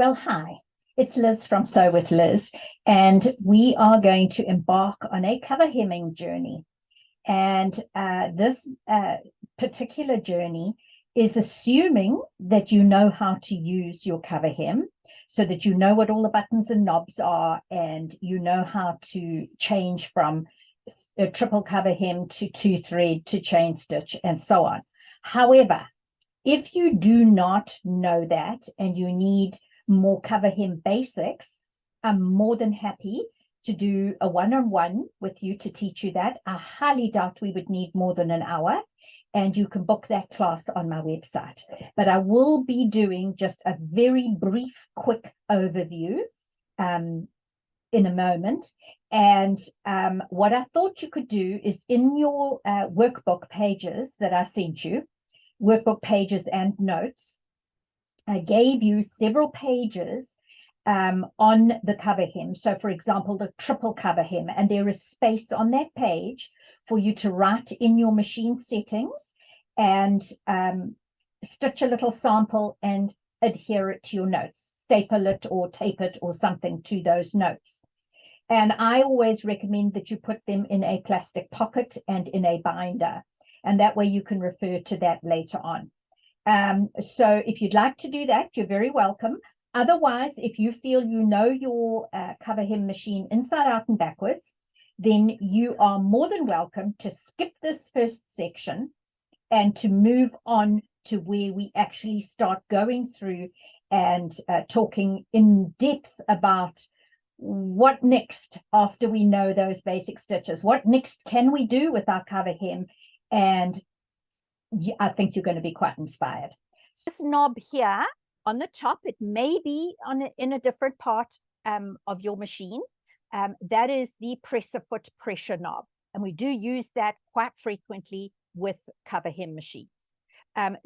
Well, hi, it's Liz from Sew with Liz, and we are going to embark on a cover hemming journey. And this particular journey is assuming that you know how to use your cover hem, so that you know what all the buttons and knobs are, and you know how to change from a triple cover hem to 2-thread to chain stitch and so on. However, if you do not know that and you need more cover hem basics, I'm more than happy to do a one-on-one with you to teach you that. I highly doubt we would need more than an hour, and you can book that class on my website. But I will be doing just a very brief, quick overview in a moment. And what I thought you could do is in your workbook pages that I sent you, workbook pages and notes, I gave you several pages on the cover hem. So for example, the triple cover hem, and there is space on that page for you to write in your machine settings and stitch a little sample and adhere it to your notes, staple it or tape it or something to those notes. And I always recommend that you put them in a plastic pocket and in a binder, and that way you can refer to that later on. So if you'd like to do that, you're very welcome. Otherwise, if you feel you know your cover hem machine inside out and backwards, then you are more than welcome to skip this first section and to move on to where we actually start going through and talking in depth about what next after we know those basic stitches. What next can we do with our cover hem? And I think you're going to be quite inspired. This knob here on the top, it may be in a different part of your machine. That is the presser foot pressure knob. And we do use that quite frequently with cover hem machines.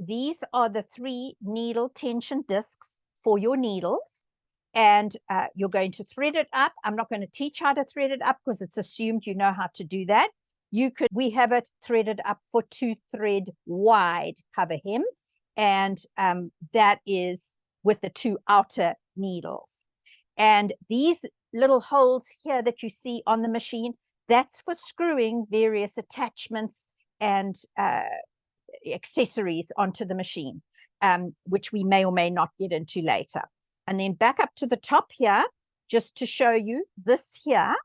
These are the 3 needle tension discs for your needles. And you're going to thread it up. I'm not going to teach how to thread it up because it's assumed you know how to do that. We have it threaded up for 2-thread wide cover hem, and that is with the 2 outer needles. And these little holes here that you see on the machine, that's for screwing various attachments and accessories onto the machine, which we may or may not get into later. And then back up to the top here, just to show you, this here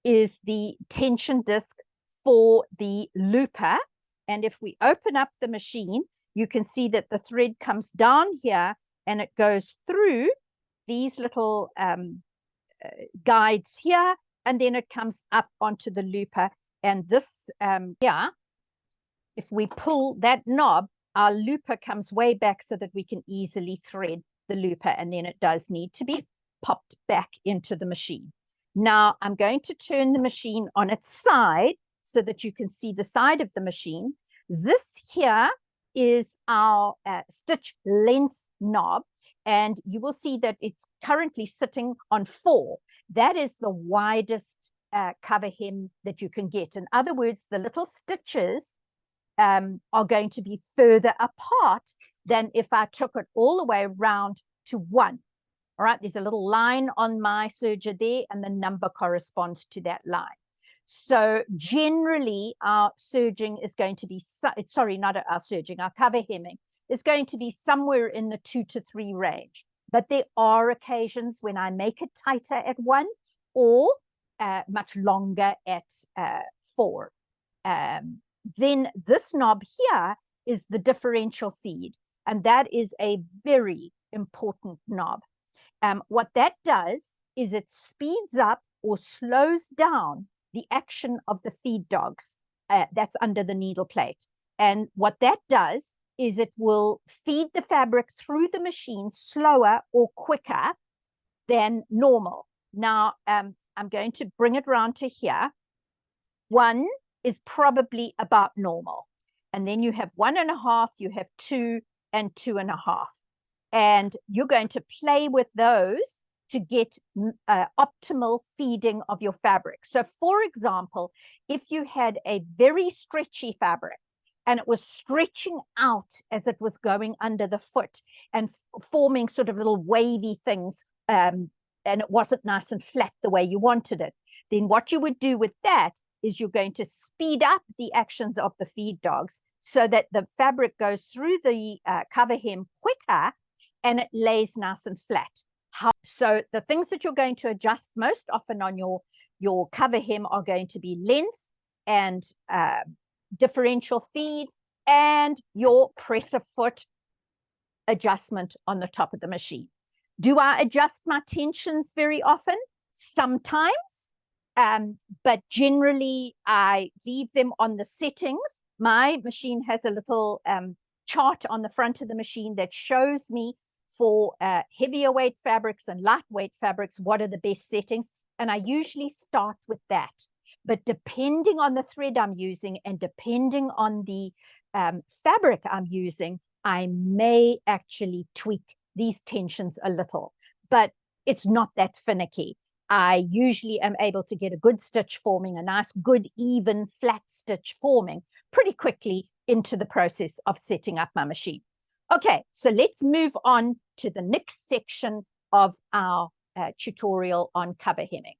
is the tension disc for the looper. And if we open up the machine, you can see that the thread comes down here and it goes through these little guides here, and then it comes up onto the looper. And this here, if we pull that knob, our looper comes way back so that we can easily thread the looper, and then it does need to be popped back into the machine. Now I'm going to turn the machine on its side so that you can see the side of the machine. This here is our stitch length knob, and you will see that it's currently sitting on 4. That is the widest cover hem that you can get. In other words, the little stitches are going to be further apart than if I took it all the way around to 1. All right, there's a little line on my serger there, and the number corresponds to that line. So generally, our serging is going to be, sorry, not our serging, our cover hemming is going to be somewhere in the 2 to 3 range. But there are occasions when I make it tighter at 1 or much longer at 4. Then this knob here is the differential feed, and that is a very important knob. What that does is it speeds up or slows down the action of the feed dogs that's under the needle plate. And what that does is it will feed the fabric through the machine slower or quicker than normal. Now, I'm going to bring it round to here. 1 is probably about normal. And then you have 1.5, you have 2, and 2.5. And you're going to play with those to get optimal feeding of your fabric. So for example, if you had a very stretchy fabric and it was stretching out as it was going under the foot and forming sort of little wavy things, and it wasn't nice and flat the way you wanted it. Then what you would do with that is you're going to speed up the actions of the feed dogs so that the fabric goes through the cover hem quicker and it lays nice and flat. So the things that you're going to adjust most often on your cover hem are going to be length and differential feed and your presser foot adjustment on the top of the machine. Do I adjust my tensions very often? Sometimes, but generally I leave them on the settings. My machine has a little chart on the front of the machine that shows me for heavier weight fabrics and lightweight fabrics what are the best settings, and I usually start with that. But depending on the thread I'm using and depending on the fabric I'm using, I may actually tweak these tensions a little, but it's not that finicky. I usually am able to get a good stitch forming, a nice, good, even, flat stitch forming pretty quickly into the process of setting up my machine. Okay, so let's move on to the next section of our tutorial on cover hemming.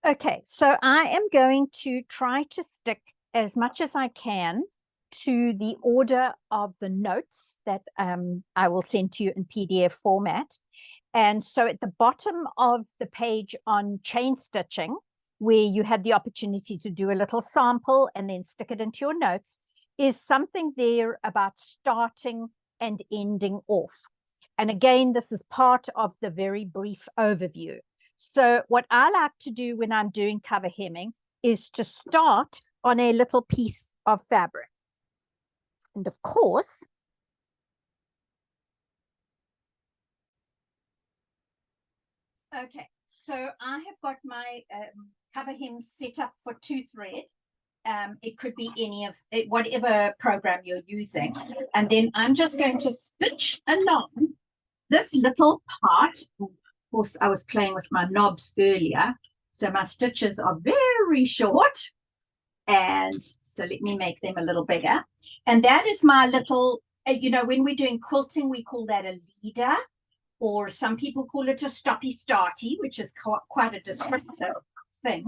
Okay, so I am going to try to stick as much as I can to the order of the notes that I will send to you in PDF format. And so at the bottom of the page on chain stitching, where you had the opportunity to do a little sample and then stick it into your notes, is something there about starting and ending off. And again, this is part of the very brief overview. So what I like to do when I'm doing cover hemming is to start on a little piece of fabric. And of course, okay, so I have got my cover hem set up for 2 thread. It could be any of it, whatever program you're using. And then I'm just going to stitch along this little part. Of course, I was playing with my knobs earlier, so my stitches are very short. And so let me make them a little bigger. And that is my little, you know, when we're doing quilting, we call that a leader, or some people call it a stoppy starty, which is quite a descriptive thing.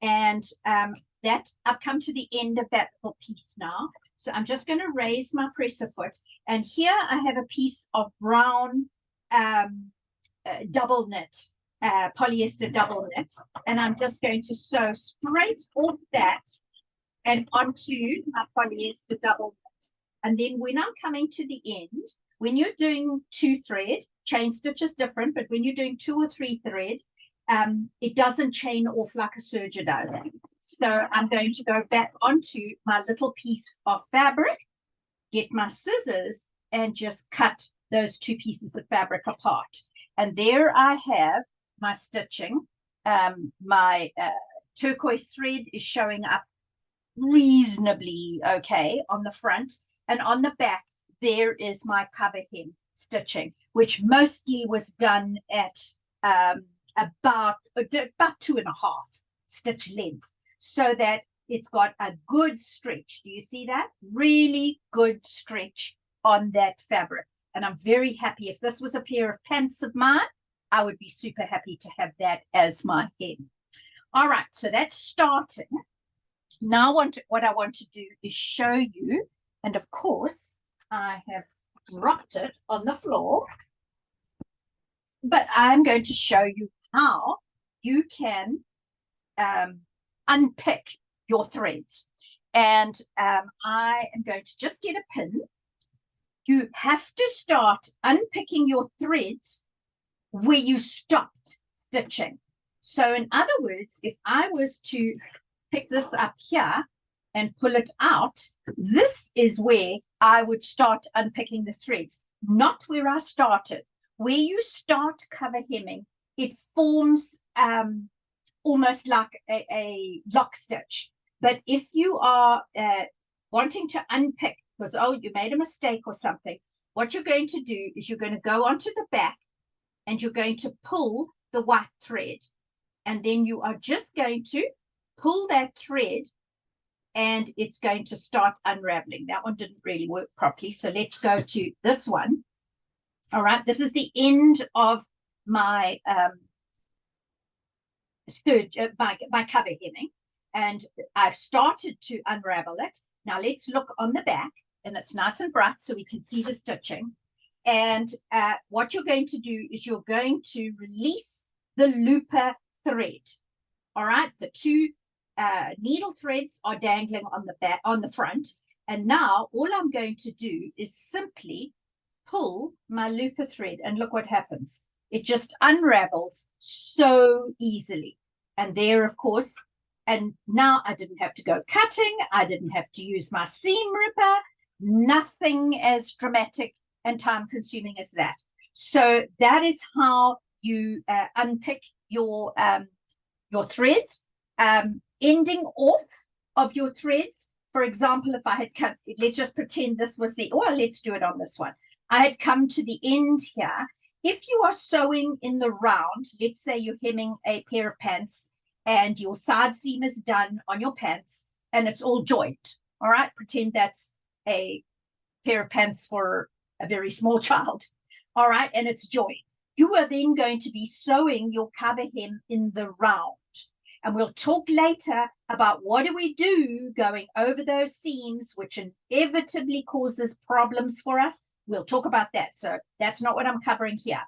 And that I've come to the end of that little piece now. So I'm just going to raise my presser foot. And here I have a piece of brown double knit, polyester double knit. And I'm just going to sew straight off that and onto my polyester double knit. And then when I'm coming to the end, when you're doing 2 thread, chain stitch is different, but when you're doing 2 or 3 thread, it doesn't chain off like a serger does. So I'm going to go back onto my little piece of fabric, get my scissors, and just cut those 2 pieces of fabric apart. And there I have my stitching. My turquoise thread is showing up reasonably okay on the front, and on the back there is my cover hem stitching, which mostly was done at about 2.5 stitch length, so that it's got a good stretch. Do you see that? Really good stretch on that fabric. And I'm very happy. If this was a pair of pants of mine, I would be super happy to have that as my hem. All right, so that's starting. Now what I want to do is show you, and of course I have dropped it on the floor, but I'm going to show you how you can unpick your threads. And I am going to just get a pin. You have to start unpicking your threads where you stopped stitching. So in other words, if I was to pick this up here and pull it out, this is where I would start unpicking the threads, not where I started. Where you start cover hemming, it forms almost like a lock stitch. But if you are wanting to unpick because, oh, you made a mistake or something, what you're going to do is you're going to go onto the back and you're going to pull the white thread. And then you are just going to pull that thread and it's going to start unraveling. That one didn't really work properly. So let's go to this one. All right, this is the end of my by cover hemming, and I've started to unravel it. Now let's look on the back, and it's nice and bright so we can see the stitching. And what you're going to do is you're going to release the looper thread. All right, the two needle threads are dangling on the back, on the front, and now all I'm going to do is simply pull my looper thread, and look what happens. It just unravels so easily. And there, of course, and now I didn't have to go cutting. I didn't have to use my seam ripper. Nothing as dramatic and time consuming as that. So that is how you unpick your threads. Ending off of your threads. For example, if I had cut, let's just pretend this was the, or let's do it on this one. I had come to the end here. If you are sewing in the round, let's say you're hemming a pair of pants and your side seam is done on your pants and it's all joint. All right, pretend that's a pair of pants for a very small child. All right, and it's joint. You are then going to be sewing your cover hem in the round. And we'll talk later about what do we do going over those seams, which inevitably causes problems for us. We'll talk about that. So that's not what I'm covering here.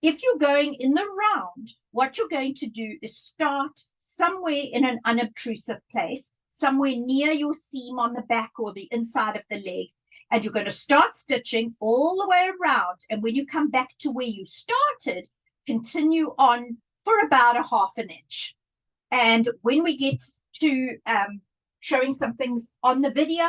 If you're going in the round, what you're going to do is start somewhere in an unobtrusive place, somewhere near your seam on the back or the inside of the leg. And you're going to start stitching all the way around. And when you come back to where you started, continue on for about a ½ inch. And when we get to showing some things on the video,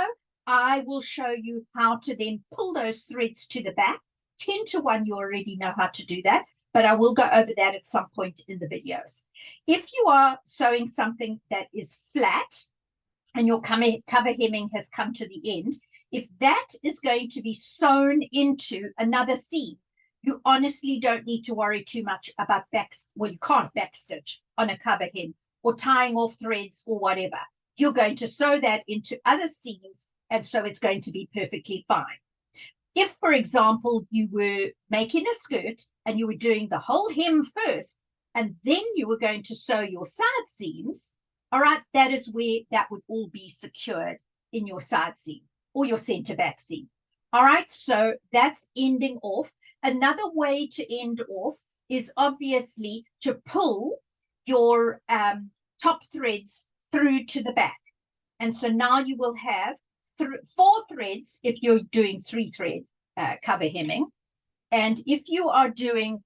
I will show you how to then pull those threads to the back. 10 to 1, you already know how to do that, but I will go over that at some point in the videos. If you are sewing something that is flat and your cover hemming has come to the end, if that is going to be sewn into another seam, you honestly don't need to worry too much about well, you can't backstitch on a cover hem or tying off threads or whatever. You're going to sew that into other seams, and so it's going to be perfectly fine. If, for example, you were making a skirt and you were doing the whole hem first, and then you were going to sew your side seams, all right, that is where that would all be secured in your side seam or your center back seam. All right, so that's ending off. Another way to end off is obviously to pull your top threads through to the back. And so now you will have 4 threads if you're doing 3-thread cover hemming. And if you are doing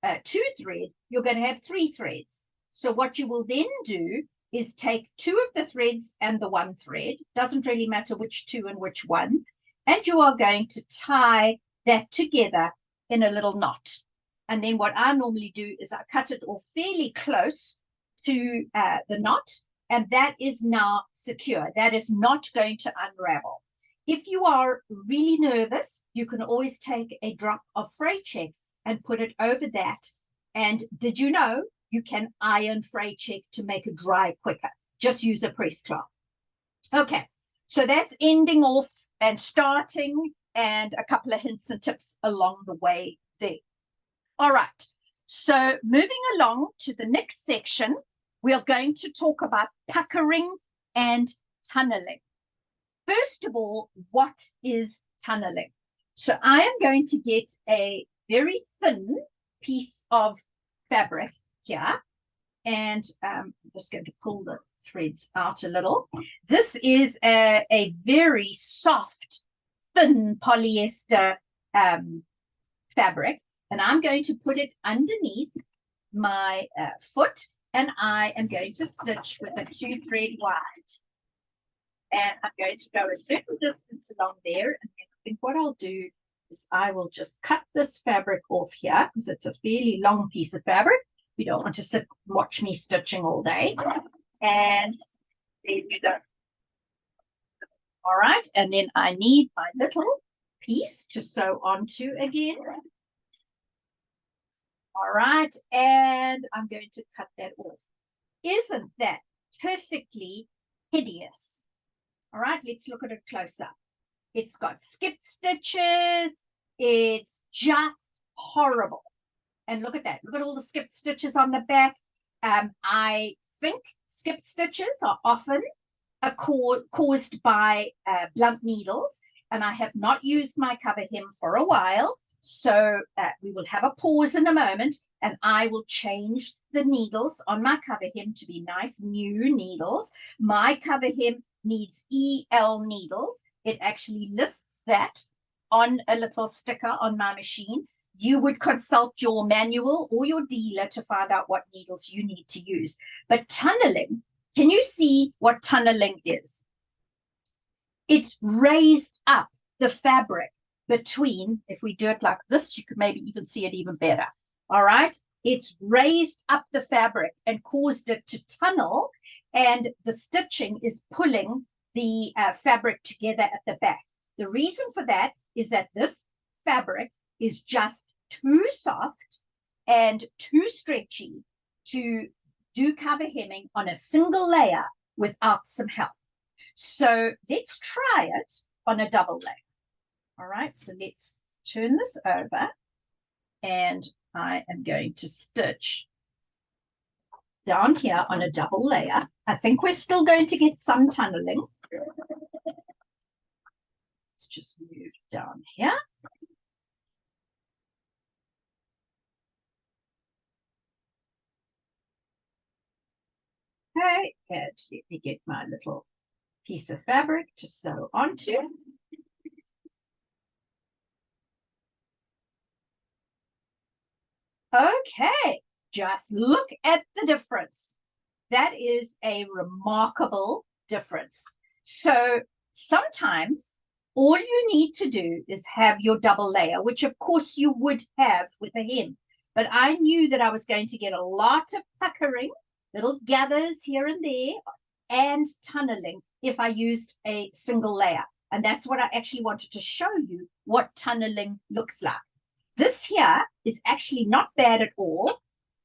2-thread, you're going to have 3 threads. So what you will then do is take 2 of the threads and the 1 thread, doesn't really matter which 2 and which 1, and you are going to tie that together in a little knot. And then what I normally do is I cut it off fairly close to the knot, and that is now secure. That is not going to unravel. If you are really nervous, you can always take a drop of fray check and put it over that. And did you know you can iron fray check to make it dry quicker? Just use a press cloth. Okay, so that's ending off and starting, and a couple of hints and tips along the way there. All right, so moving along to the next section, we are going to talk about puckering and tunneling. First of all, what is tunneling? So I am going to get a very thin piece of fabric here, and I'm just going to pull the threads out a little. This is a very soft, thin polyester fabric, and I'm going to put it underneath my foot, and I am going to stitch with a 2-thread wide. And I'm going to go a certain distance along there, and then I think what I'll do is I will just cut this fabric off here, because it's a fairly long piece of fabric. You don't want to sit and watch me stitching all day. And there you go. All right, and then I need my little piece to sew onto again. All right, and I'm going to cut that off. Isn't that perfectly hideous? All right, let's look at it close up. It's got skipped stitches. It's just horrible. And look at that. Look at all the skipped stitches on the back. I think skipped stitches are often caused by blunt needles. And I have not used my cover hem for a while. So we will have a pause in a moment, and I will change the needles on my cover hem to be nice new needles. My cover hem needs EL needles. It actually lists that on a little sticker on my machine. You would consult your manual or your dealer to find out what needles you need to use. But tunneling, can you see what tunneling is? It's raised up the fabric between, if we do it like this, you could maybe even see it even better. All right. It's raised up the fabric and caused it to tunnel, and the stitching is pulling the fabric together at the back. The reason for that is that this fabric is just too soft and too stretchy to do cover hemming on a single layer without some help. So let's try it on a double layer. All right, so let's turn this over, and I am going to stitch down here on a double layer. I think we're still going to get some tunneling. Let's just move down here. Okay, and let me get my little piece of fabric to sew onto. Okay, just look at the difference. That is a remarkable difference. So sometimes all you need to do is have your double layer, which of course you would have with a hem. But I knew that I was going to get a lot of puckering, little gathers here and there, and tunneling if I used a single layer. And that's what I actually wanted to show you, what tunneling looks like. This here is actually not bad at all.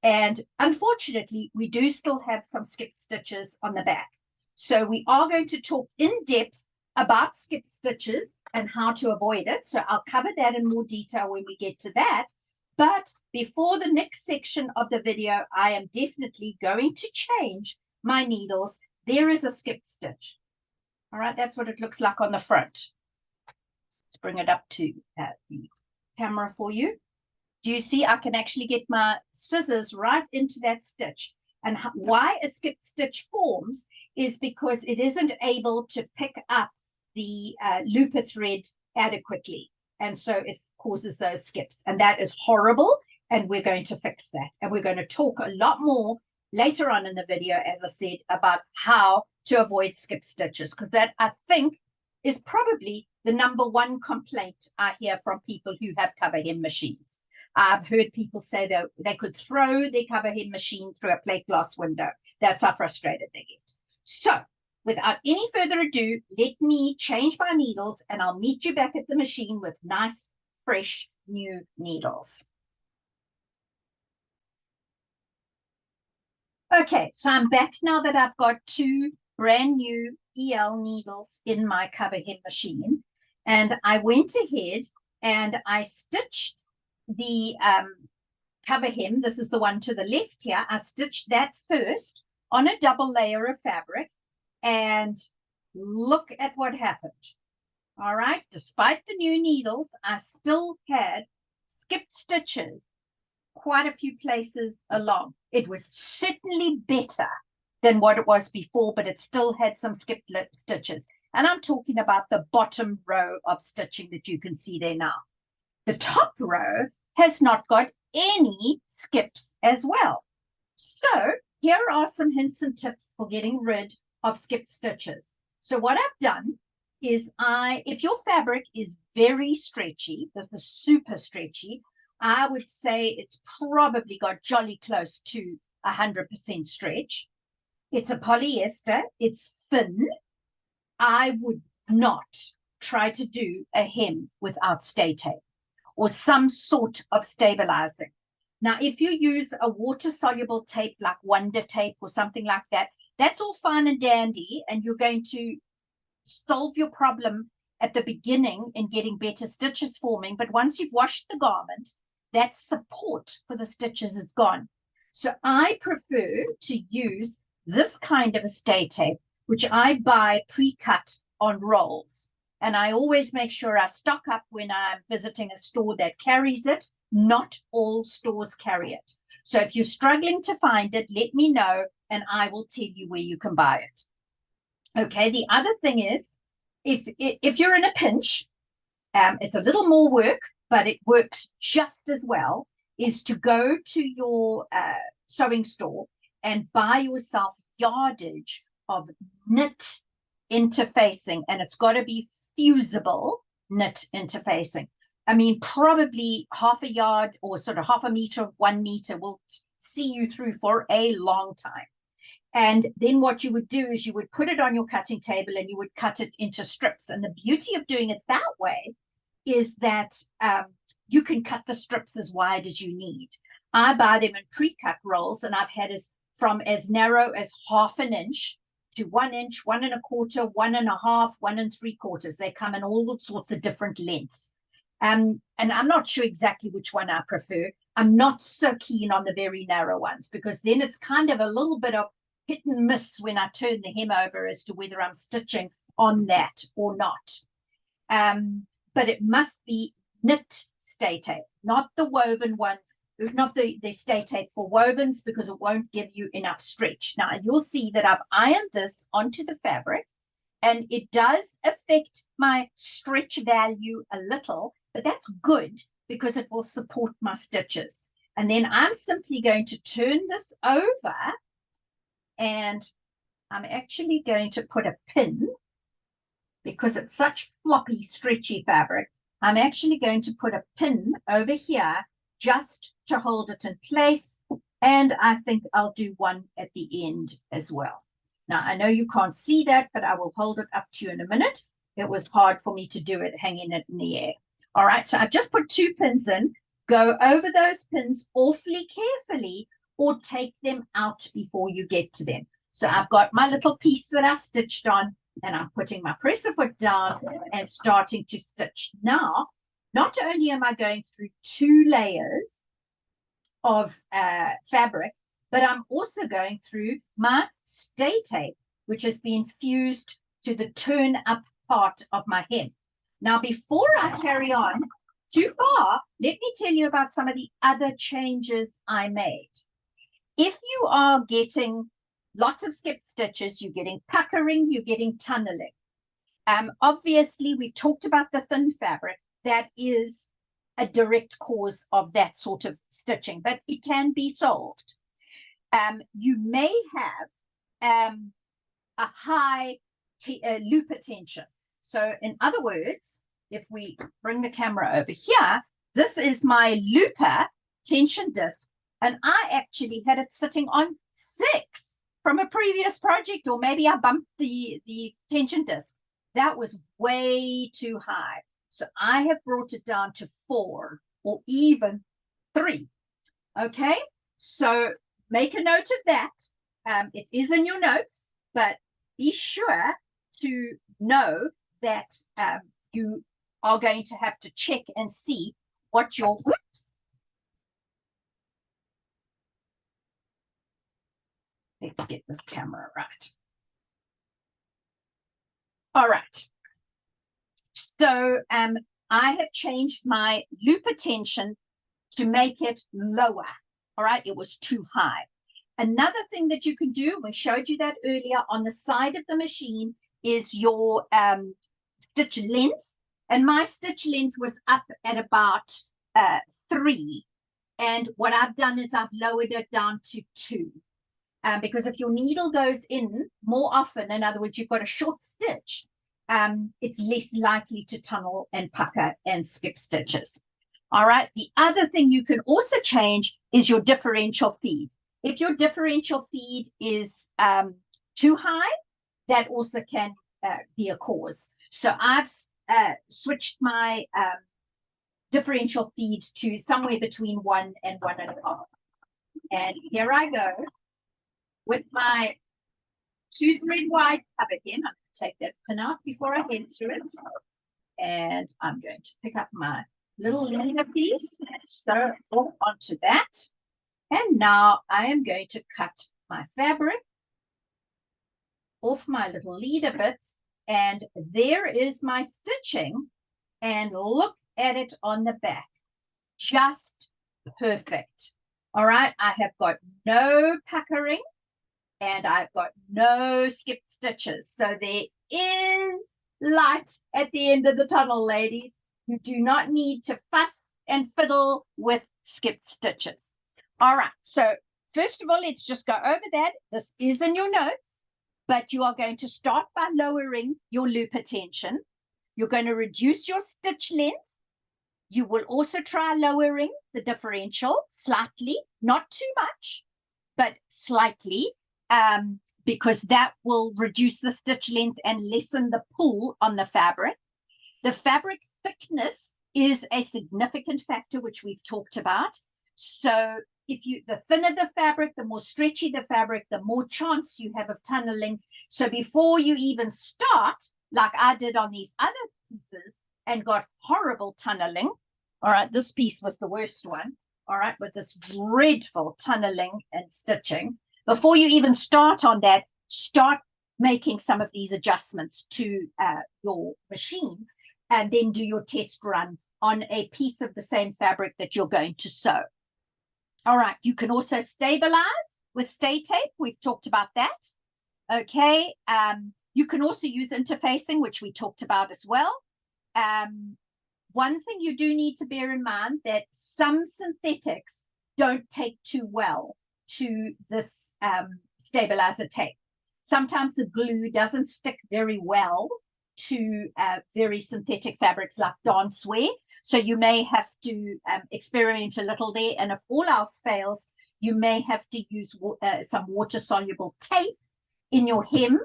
And unfortunately, we do still have some skipped stitches on the back. So we are going to talk in depth about skipped stitches and how to avoid it. So I'll cover that in more detail when we get to that. But before the next section of the video, I am definitely going to change my needles. There is a skipped stitch. All right, that's what it looks like on the front. Let's bring it up to the camera for you. Do you see I can actually get my scissors right into that stitch? And why a skipped stitch forms is because it isn't able to pick up the looper thread adequately. And so it causes those skips. And that is horrible. And we're going to fix that. And we're going to talk a lot more later on in the video, as I said, about how to avoid skip stitches. Because that, I think, is probably the #1 complaint I hear from people who have cover hem machines. I've heard people say that they could throw their cover hem machine through a plate glass window. That's how frustrated they get. So without any further ado, let me change my needles, and I'll meet you back at the machine with nice, fresh, new needles. Okay, so I'm back now that I've got 2 brand new EL needles in my cover hem machine. And I went ahead and I stitched the cover hem. This is the one to the left here. I stitched that first on a double layer of fabric, and look at what happened. All right, despite the new needles, I still had skipped stitches quite a few places along. It was certainly better than what it was before, but it still had some skipped stitches. And I'm talking about the bottom row of stitching that you can see there now. The top row has not got any skips as well. So here are some hints and tips for getting rid of skipped stitches. So what I've done is if your fabric is very stretchy, this is super stretchy, I would say it's probably got jolly close to 100% stretch. It's a polyester, it's thin. I would not try to do a hem without stay tape or some sort of stabilizing. Now, if you use a water-soluble tape like Wonder Tape or something like that, that's all fine and dandy, and you're going to solve your problem at the beginning in getting better stitches forming, but once you've washed the garment, that support for the stitches is gone. So I prefer to use this kind of a stay tape, which I buy pre-cut on rolls. And I always make sure I stock up when I'm visiting a store that carries it. Not all stores carry it. So if you're struggling to find it, let me know and I will tell you where you can buy it. Okay, the other thing is, if you're in a pinch, it's a little more work, but it works just as well, is to go to your sewing store and buy yourself yardage of knit interfacing, and it's got to be fusible knit interfacing. I mean, probably half a yard or sort of half a meter, 1 meter will see you through for a long time. And then what you would do is you would put it on your cutting table and you would cut it into strips. And the beauty of doing it that way is that you can cut the strips as wide as you need. I buy them in pre-cut rolls, and I've had from as narrow as 1/2 inch to 1 inch, 1 1/4, 1 1/2, 1 3/4. They come in all sorts of different lengths. And I'm not sure exactly which one I prefer. I'm not so keen on the very narrow ones, because then it's kind of a little bit of hit and miss when I turn the hem over as to whether I'm stitching on that or not. But it must be knit stay tape, not the woven one, not the stay tape for wovens, because it won't give you enough stretch. Now, you'll see that I've ironed this onto the fabric, and it does affect my stretch value a little, but that's good because it will support my stitches. And then I'm simply going to turn this over, and I'm actually going to put a pin, because it's such floppy, stretchy fabric. I'm actually going to put a pin over here just to hold it in place. And I think I'll do one at the end as well. Now, I know you can't see that, but I will hold it up to you in a minute. It was hard for me to do it hanging it in the air. All right, so I've just put 2 pins in. Go over those pins awfully carefully, or take them out before you get to them. So I've got my little piece that I stitched on, and I'm putting my presser foot down and starting to stitch. Now, not only am I going through 2 layers of fabric, but I'm also going through my stay tape, which has been fused to the turn up part of my hem. Now, before I carry on too far, let me tell you about some of the other changes I made. If you are getting lots of skipped stitches, you're getting puckering, you're getting tunneling. Obviously, we've talked about the thin fabric. That is a direct cause of that sort of stitching, but it can be solved. You may have a high looper tension. So in other words, if we bring the camera over here, this is my looper tension disc, and I actually had it sitting on 6 from a previous project, or maybe I bumped the tension disc. That was way too high. So I have brought it down to 4 or even 3. Okay, so make a note of that. It is in your notes, but be sure to know that you are going to have to check and see what your, whoops. Let's get this camera right. All right. So I have changed my looper tension to make it lower. All right, it was too high. Another thing that you can do, we showed you that earlier, on the side of the machine is your stitch length. And my stitch length was up at about 3. And what I've done is I've lowered it down to 2. Because if your needle goes in more often, in other words, you've got a short stitch, it's less likely to tunnel and pucker and skip stitches. All right. The other thing you can also change is your differential feed. If your differential feed is too high, that also can be a cause. So I've switched my differential feed to somewhere between 1 and 1.5. And here I go with my 2 thread wide cover hem. I'm going to take that pin out before I get to it. And I'm going to pick up my little leader piece and sew off onto that. And now I am going to cut my fabric off my little leader bits. And there is my stitching. And look at it on the back. Just perfect. All right, I have got no puckering and I've got no skipped stitches. So there is light at the end of the tunnel, ladies. You do not need to fuss and fiddle with skipped stitches. All right, so first of all, let's just go over that. This is in your notes, but you are going to start by lowering your looper tension. You're going to reduce your stitch length. You will also try lowering the differential slightly, not too much, but slightly, because that will reduce the stitch length and lessen the pull on the fabric. The fabric thickness is a significant factor, which we've talked about. So the thinner the fabric, the more stretchy the fabric, the more chance you have of tunneling. So before you even start, like I did on these other pieces and got horrible tunneling. All right, this piece was the worst one. All right, with this dreadful tunneling and stitching. Before you even start on that, start making some of these adjustments to your machine and then do your test run on a piece of the same fabric that you're going to sew. All right, you can also stabilize with stay tape. We've talked about that. Okay, you can also use interfacing, which we talked about as well. One thing you do need to bear in mind that some synthetics don't take too well to this stabilizer tape. Sometimes the glue doesn't stick very well to very synthetic fabrics like dancewear. So you may have to experiment a little there. And if all else fails, you may have to use some water-soluble tape in your hem,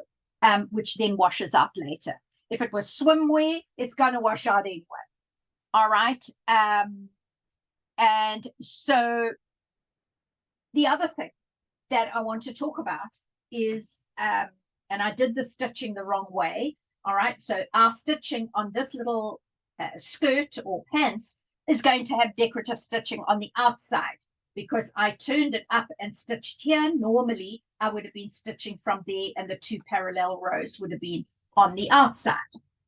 which then washes out later. If it was swimwear, it's going to wash out anyway. All right. And so the other thing that I want to talk about is, and I did the stitching the wrong way. All right. So our stitching on this little skirt or pants is going to have decorative stitching on the outside because I turned it up and stitched here. Normally, I would have been stitching from there and the two parallel rows would have been on the outside.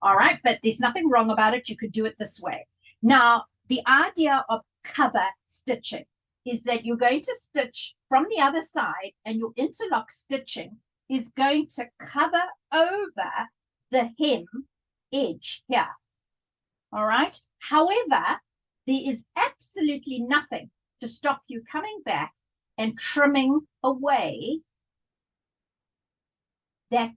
All right. But there's nothing wrong about it. You could do it this way. Now, the idea of cover stitching is that you're going to stitch from the other side and your interlock stitching is going to cover over the hem edge here. All right. However, there is absolutely nothing to stop you coming back and trimming away that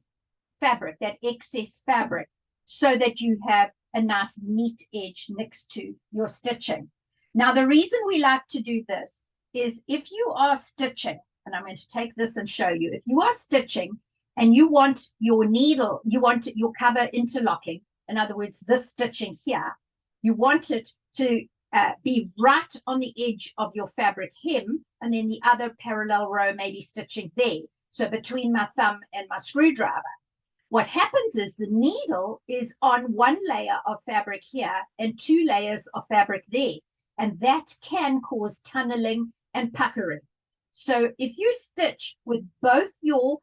fabric, that excess fabric, so that you have a nice neat edge next to your stitching. Now, the reason we like to do this is if you are stitching, and I'm going to take this and show you, if you are stitching and you want your needle, you want your cover interlocking, in other words, this stitching here, you want it to be right on the edge of your fabric hem, and then the other parallel row may be stitching there. So between my thumb and my screwdriver. What happens is the needle is on one layer of fabric here and two layers of fabric there, and that can cause tunneling and puckering. So if you stitch with both your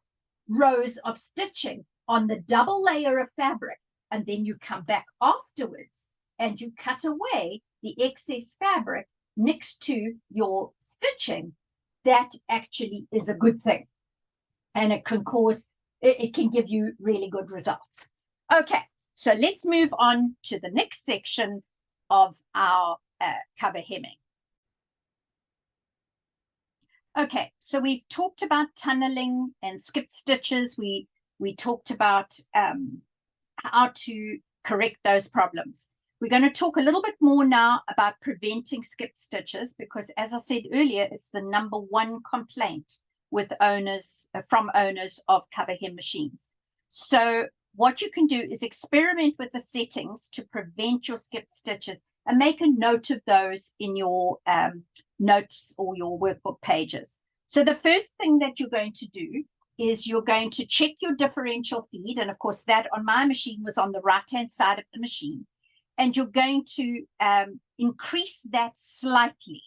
rows of stitching on the double layer of fabric, and then you come back afterwards and you cut away the excess fabric next to your stitching, that actually is a good thing. And it can give you really good results. Okay, so let's move on to the next section of our cover hemming. Okay, so we've talked about tunneling and skipped stitches. We talked about how to correct those problems. We're going to talk a little bit more now about preventing skipped stitches because, as I said earlier, it's the #1 complaint with owners from owners of cover hem machines. So what you can do is experiment with the settings to prevent your skipped stitches and make a note of those in your notes or your workbook pages. So the first thing that you're going to do is you're going to check your differential feed. And of course, that on my machine was on the right-hand side of the machine. And you're going to increase that slightly.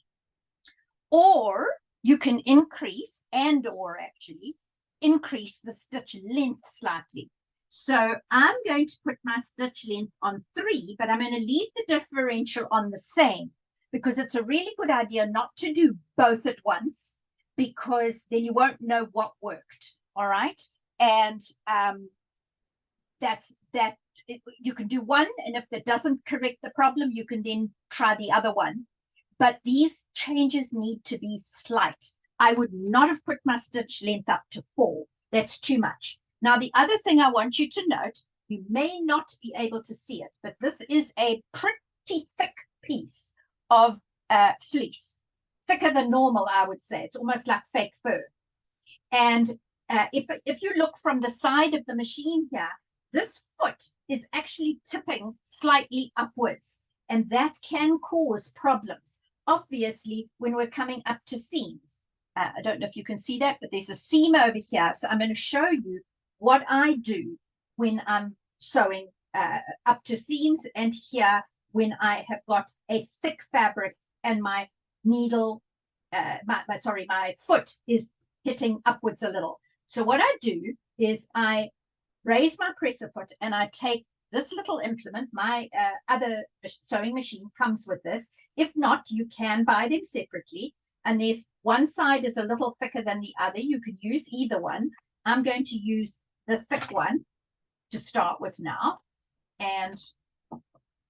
Or you can increase or actually increase the stitch length slightly. So I'm going to put my stitch length on 3, but I'm going to leave the differential on the same, because it's a really good idea not to do both at once, because then you won't know what worked. All right. And you can do one, and if that doesn't correct the problem, you can then try the other one. But these changes need to be slight. I would not have put my stitch length up to 4. That's too much. Now, the other thing I want you to note, you may not be able to see it, but this is a pretty thick piece of fleece, thicker than normal, I would say. It's almost like fake fur. And if you look from the side of the machine here, this foot is actually tipping slightly upwards, and that can cause problems, obviously, when we're coming up to seams. I don't know if you can see that, but there's a seam over here. So I'm going to show you what I do when I'm sewing up to seams, and here when I have got a thick fabric and my needle, my foot is hitting upwards a little. So what I do is I raise my presser foot and I take this little implement. My other sewing machine comes with this. If not, you can buy them separately. And there's one side is a little thicker than the other. You can use either one. I'm going to use the thick one to start with now. And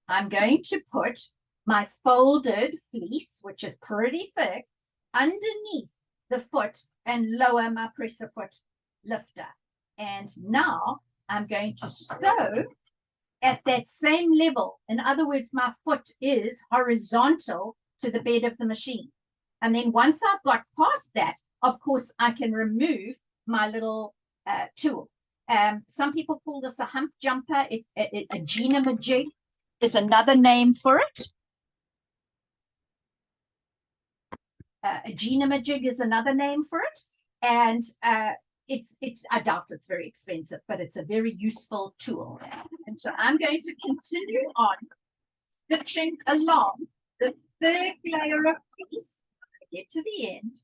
I'm going to put my folded fleece, which is pretty thick, underneath the foot and lower my presser foot lifter. And now I'm going to sew at that same level. In other words, my foot is horizontal to the bed of the machine. And then once I've got past that, of course, I can remove my little tool. Some people call this a hump jumper. A genamajig is another name for it. A genamajig is another name for it. And I doubt it's very expensive, but it's a very useful tool. And so I'm going to continue on stitching along this third layer of fleece. Get to the end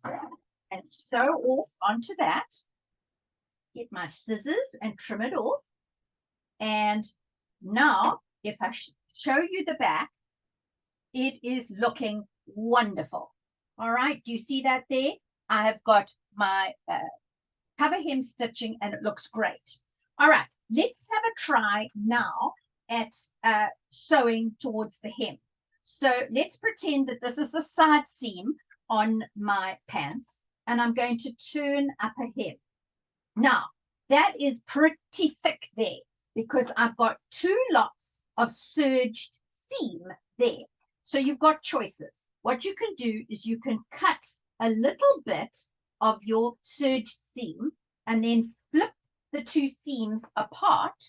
and sew off onto that. Get my scissors and trim it off. And now, if I show you the back, it is looking wonderful. All right, do you see that there? I have got my cover hem stitching and it looks great. All right, let's have a try now at sewing towards the hem. So let's pretend that this is the side seam on my pants, and I'm going to turn up a hem. Now, that is pretty thick there because I've got 2 lots of serged seam there. So you've got choices. What you can do is you can cut a little bit of your serged seam and then flip the 2 seams apart.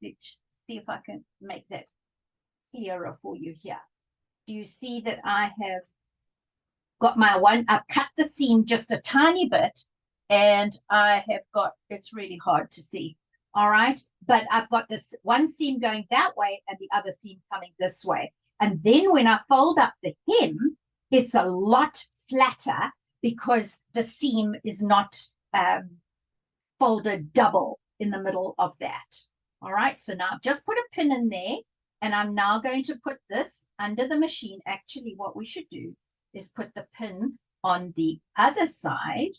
Let's see if I can make that clearer for you here. Do you see that I have got my one? I've cut the seam just a tiny bit, and I have got, it's really hard to see. All right, but I've got this one seam going that way and the other seam coming this way. And then when I fold up the hem, it's a lot flatter because the seam is not folded double in the middle of that. All right, so now I've just put a pin in there, and I'm now going to put this under the machine. Actually, what we should do is put the pin on the other side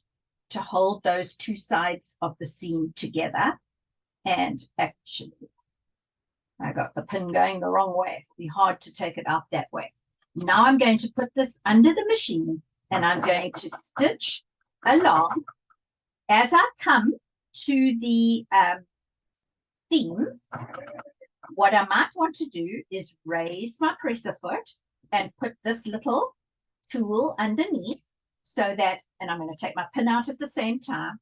to hold those 2 sides of the seam together. And actually, I got the pin going the wrong way. It'll be hard to take it out that way. Now I'm going to put this under the machine, and I'm going to stitch along. As I come to the seam, what I might want to do is raise my presser foot and put this little tool underneath so that, and I'm going to take my pin out at the same time.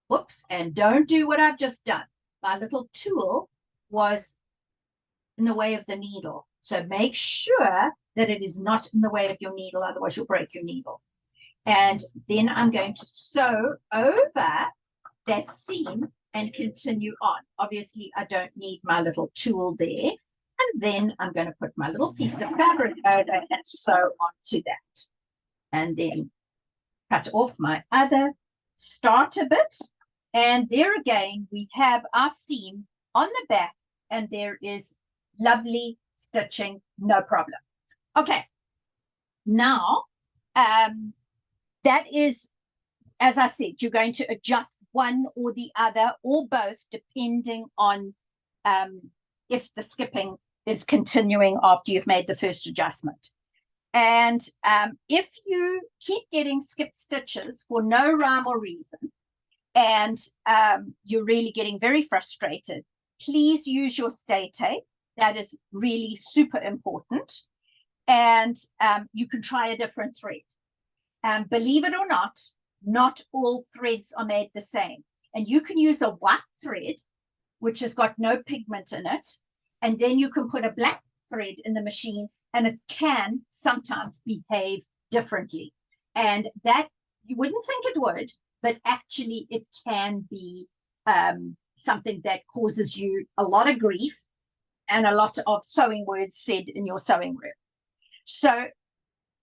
Whoops, and don't do what I've just done. My little tool was in the way of the needle. So make sure that it is not in the way of your needle, otherwise you'll break your needle. And then I'm going to sew over that seam and continue on. Obviously, I don't need my little tool there. And then I'm going to put my little piece of fabric over and sew onto that. And then cut off my other starter bit. And there again, we have our seam on the back, and there is lovely stitching, no problem. Okay, now that is, as I said, you're going to adjust one or the other or both depending on if the skipping is continuing after you've made the first adjustment. And if you keep getting skipped stitches for no rhyme or reason, and you're really getting very frustrated, please use your stay tape. That is really super important. And you can try a different thread. Believe it or not all threads are made the same. And you can use a white thread, which has got no pigment in it, and then you can put a black thread in the machine, and it can sometimes behave differently. And that, you wouldn't think it would, but actually it can be something that causes you a lot of grief and a lot of sewing words said in your sewing room. So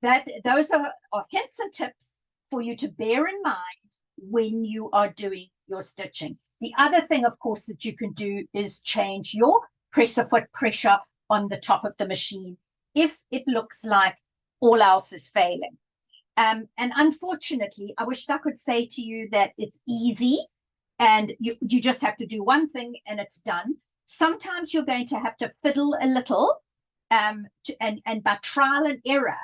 those are hints and tips for you to bear in mind when you are doing your stitching. The other thing, of course, that you can do is change your presser foot pressure on the top of the machine if it looks like all else is failing. And unfortunately, I wish I could say to you that it's easy and you just have to do one thing and it's done. Sometimes you're going to have to fiddle a little and by trial and error,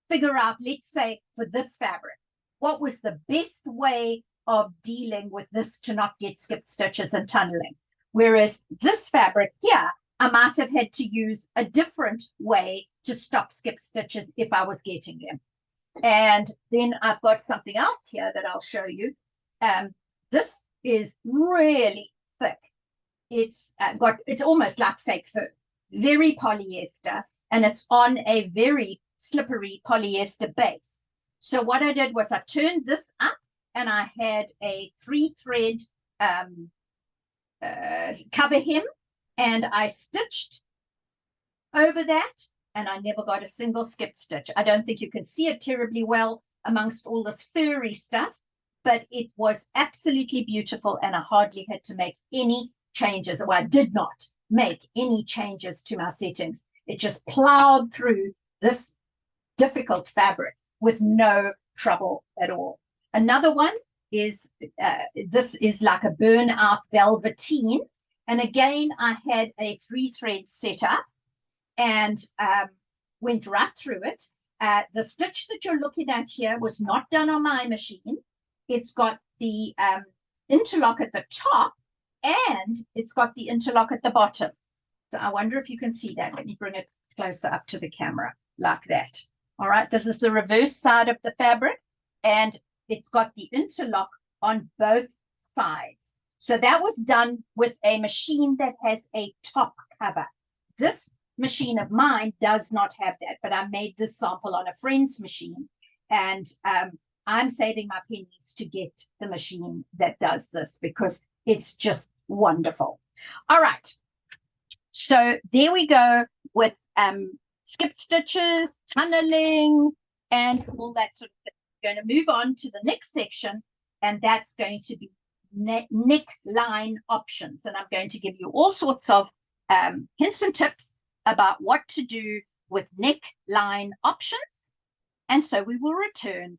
figure out, let's say, for this fabric, what was the best way of dealing with this to not get skipped stitches and tunneling. Whereas this fabric here, I might have had to use a different way to stop skipped stitches if I was getting them. And then I've got something else here that I'll show you. This is really thick. It's almost like fake fur, very polyester, and it's on a very slippery polyester base. So what I did was I turned this up, and I had a 3-thread cover hem, and I stitched over that, and I never got a single skipped stitch. I don't think you can see it terribly well amongst all this furry stuff, but it was absolutely beautiful, and I hardly had to make any changes, or I did not make any changes to my settings. It just plowed through this difficult fabric with no trouble at all. Another one is, this is like a burnout velveteen. And again, I had a 3-thread setup and went right through it. The stitch that you're looking at here was not done on my machine. It's got the interlock at the top and it's got the interlock at the bottom. So I wonder if you can see that. Let me bring it closer up to the camera like that. All right, this is the reverse side of the fabric, and it's got the interlock on both sides. So that was done with a machine that has a top cover. This machine of mine does not have that, but I made this sample on a friend's machine, and I'm saving my pennies to get the machine that does this because it's just wonderful. All right, so there we go with skipped stitches, tunneling, and all that sort of thing. We're going to move on to the next section, and that's going to be neckline options. And I'm going to give you all sorts of hints and tips about what to do with neckline options. And so we will return.